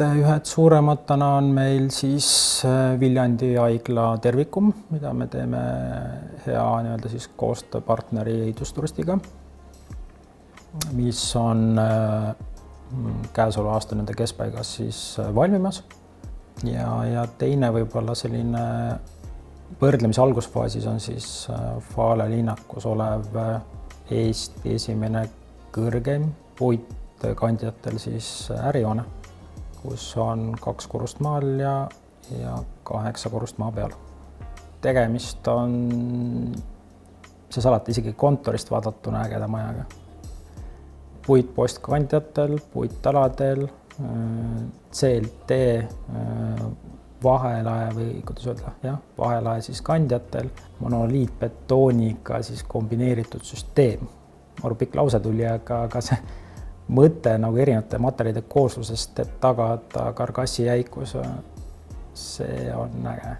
ühed suurematena on meil siis Viljandi haigla Tervikum, mida me teeme hea siis koostööpartneri Ehitusturistiga, mis on käesoleva aasta keskpaigas siis valmimas. Ja teine võib-olla selline võrdlemise algusfaasis on siis Fale linnakus olev Eesti esimene kõrgeim puitkandjatel siis ärihoone, kus on 2 korrust maal ja 8 korrust maa peal. Tegemist on, see alati isegi kontorist vaadatuna ägeda majaga. Puitpostkandjatel, puittaladel, CLT vahelae või kuidas öelda, vahelae siis kandjatel, monoliitbetooniga siis kombineeritud süsteem. Maru pikk lause tuli, aga see mõte nagu erinevate materjalide kooslusest, et tagada karkassi jäikus, see on äge.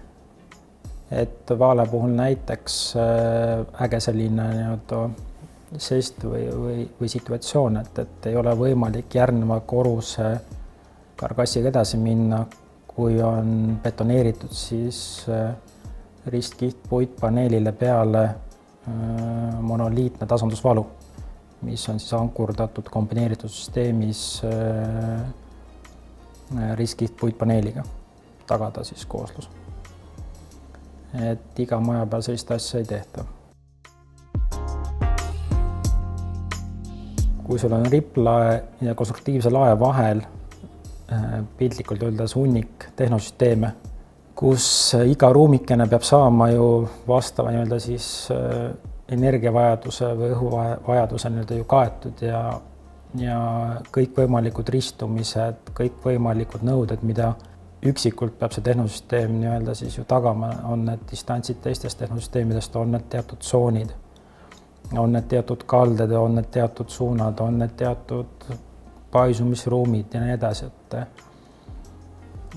Et Vale puhul näiteks äge selline sest või situatsioon, et ei ole võimalik järgneva korruse karkassiga edasi minna, kui on betoneeritud siis ristkiht puitpaneelile peale monoliitne tasandusvalu, mis on siis ankurdatud kombineeritud süsteemis ristkiht puitpaneeliga, tagada siis kooslus. Et iga maja peal sellist asja ei tehta. Kui sul on riplae ja konstruktiivse lae vahel piltlikult öeldes hunnik tehnosüsteeme, kus iga ruumikene peab saama ju vastava siis energiavajaduse või õhuvajaduse ju kaetud ja kõikvõimalikud ristumised, kõikvõimalikud nõuded, mida üksikult peab see tehnosüsteem siis ju tagama, on need distantsid teistest tehnosüsteemidest, on need teatud tsoonid, on need teatud kalded, on need teatud suunad, on need teatud paisumisruumid ja nii edasi, et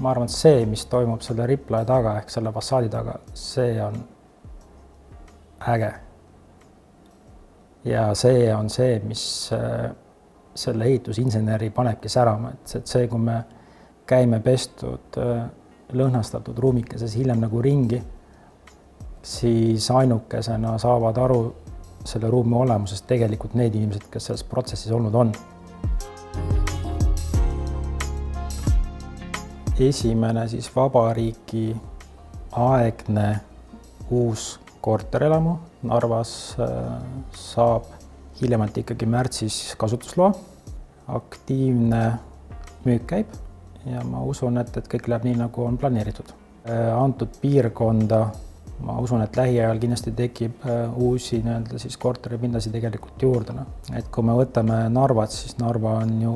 ma arvan, et see, mis toimub selle riplae taga ehk selle fassaadi taga, see on äge. Ja see on see, mis selle ehitusinseneri panebki särama, et see, kui me käime pestud, lõhnastatud ruumikeses hiljem nagu ringi, siis ainukesena saavad aru selle ruumi olemusest tegelikult need inimesed, kes selles protsessis olnud on. Esimene siis vabariigi aegne uus korterelamu Narvas saab hiljemalt ikkagi märtsis kasutusloa. Aktiivne müük käib ja ma usun, et kõik läheb nii, nagu on planeeritud. Antud piirkonda ma usun, et lähiajal kindlasti tekib uusi siis korteripindasid tegelikult juurde. Et kui me võtame Narvat, siis Narva on ju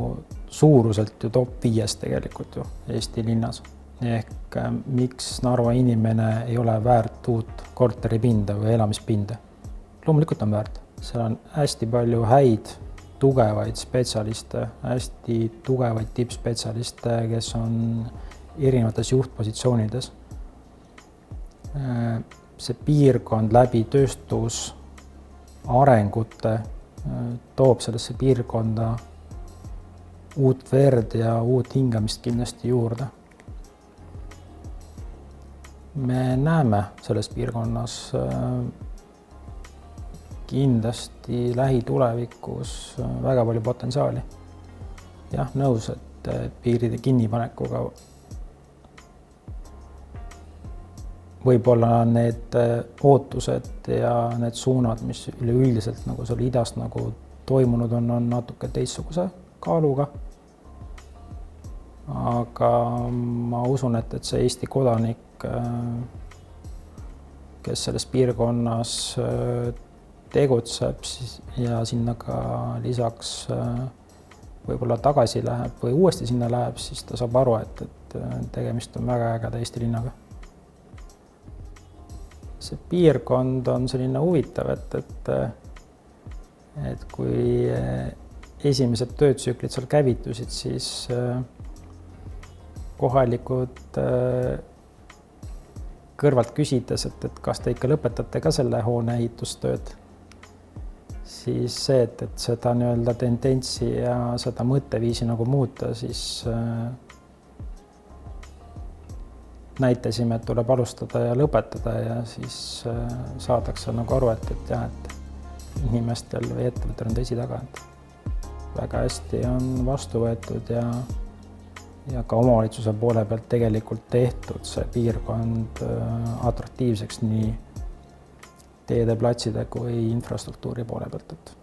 suuruselt ju top 5 tegelikult ju Eesti linnas. Ehk miks Narva inimene ei ole väärt uut korteripinda või elamispinda? Loomulikult on väärt. Seal on hästi palju häid, tugevaid spetsialiste, hästi tugevaid tippspetsialiste, kes on erinevates juhtpositsioonides. See piirkond läbi tööstus arengute toob sellesse piirkonda uut verd ja uut hingamist kindlasti juurde. Me näeme selles piirkonnas kindlasti lähitulevikus väga palju potentsiaali. Jah, nõus, et piiride kinnipanekuga võib-olla need ootused ja need suunad, mis üleüldiselt nagu seal idast nagu toimunud on natuke teistsuguse kaaluga. Aga ma usun, et see Eesti kodanik, kes selles piirkonnas tegutseb ja sinna ka lisaks võib-olla tagasi läheb või uuesti sinna läheb, siis ta saab aru, et tegemist on väga ägeda Eesti linnaga. See piirkond on selline huvitav, et kui esimesed töötsüklid seal käivitusid, siis kohalikud kõrvalt küsides, et kas te ikka lõpetate ka selle hoone ehitustööd, siis see, et seda tendentsi ja seda mõtteviisi nagu muuta, siis näitasime, et tuleb alustada ja lõpetada ja siis saadakse nagu aru, et jah, et inimestel või ettevõttel on tõsi taga, et väga hästi on vastu võetud ja ka omavalitsuse poole pealt tegelikult tehtud see piirkond atraktiivseks nii teede, platside kui infrastruktuuri poole pealt.